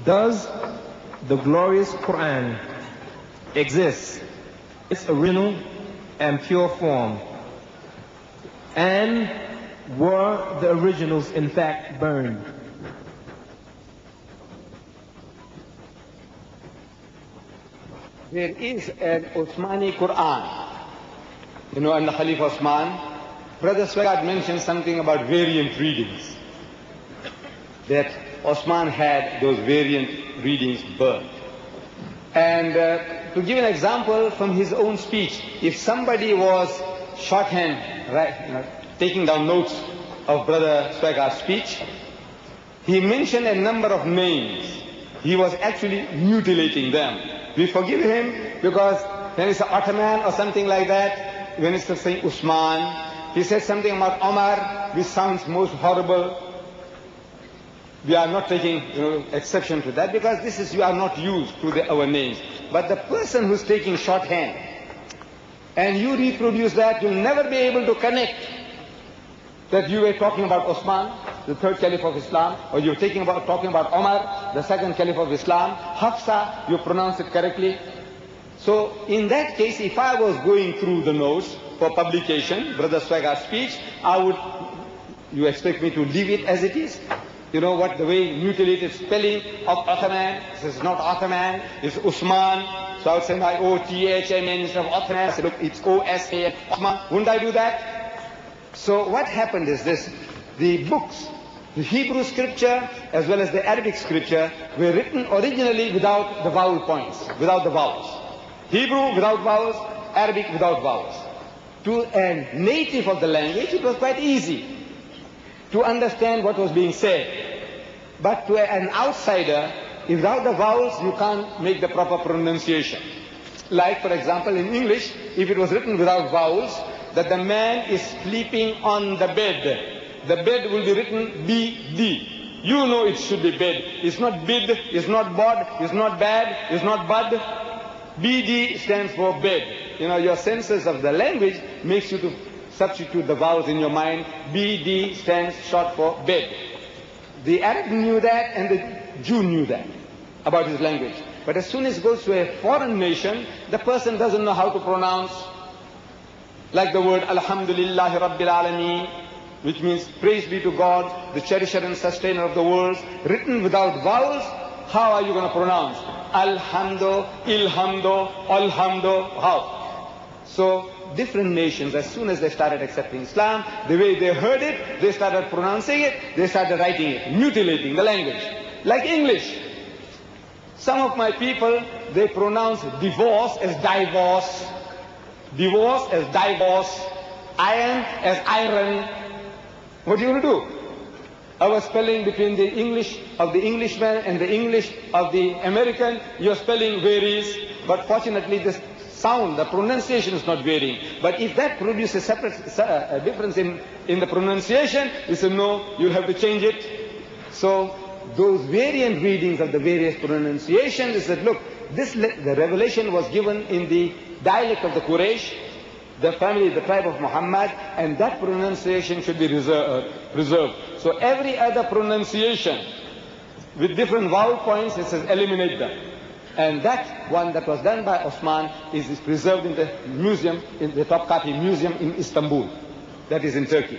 Does the glorious Quran exist in its original and pure form? And were the originals in fact burned? There is an Uthmani Quran. You know, under Khalifa Osman, Brother Swaggart mentioned something about variant readings. That Osman had those variant readings burned. And to give an example from his own speech, if somebody was shorthand, right, taking down notes of Brother Swaggart's speech, he mentioned a number of names. He was actually mutilating them. We forgive him because when it's Ottoman or something like that, when it's saying Usman, he said something about Omar, which sounds most horrible. We are not taking exception to that because this is, you are not used to our names. But the person who's taking shorthand and you reproduce that, you'll never be able to connect that you were talking about Osman, the third caliph of Islam, or you're talking about Omar, the second caliph of Islam. Hafsa, you pronounce it correctly. So in that case, if I was going through the notes for publication, Brother Swaggart's speech, you expect me to leave it as it is? You know what, the way mutilated spelling of Ottoman, this is not Ottoman, it's Usman. So I would say my O-T-H-M-N instead of Ottoman. I said, look, it's O-S-A-N, Osman. Wouldn't I do that? So what happened is this, the books, the Hebrew scripture as well as the Arabic scripture were written originally without the vowel points, without the vowels. Hebrew without vowels, Arabic without vowels. To a native of the language, it was quite easy to understand what was being said. But to an outsider, without the vowels, you can't make the proper pronunciation. Like, for example, in English, if it was written without vowels, that the man is sleeping on the bed, the bed will be written B-D. You know it should be bed. It's not bid, it's not bod, it's not bad, it's not bud. B-D stands for bed. You know, your senses of the language makes you to substitute the vowels in your mind. B-D stands short for bed. The Arab knew that and the Jew knew that about his language. But as soon as it goes to a foreign nation, the person doesn't know how to pronounce. Like the word Alhamdulillahi Rabbil Alameen, which means praise be to God, the cherisher and sustainer of the worlds, written without vowels. How are you going to pronounce? Alhamdu, Ilhamdu, Alhamdu, how? So different nations, as soon as they started accepting Islam, the way they heard it, they started pronouncing it, they started writing it, mutilating the language. Like English. Some of my people, they pronounce divorce as divorce, divorce as divorce, iron as iron. What are you going to do? Our spelling between the English of the Englishman and the English of the American, your spelling varies, but fortunately this sound, the pronunciation is not varying. But if that produces a separate difference in the pronunciation, you say no, you'll have to change it. So those variant readings of the various pronunciations is that, look, the revelation was given in the dialect of the Quraysh, the family, the tribe of Muhammad, and that pronunciation should be preserved. So every other pronunciation with different vowel points, it says eliminate them. And that one that was done by Osman is preserved in the museum, in the Topkapi Museum in Istanbul. That is in Turkey.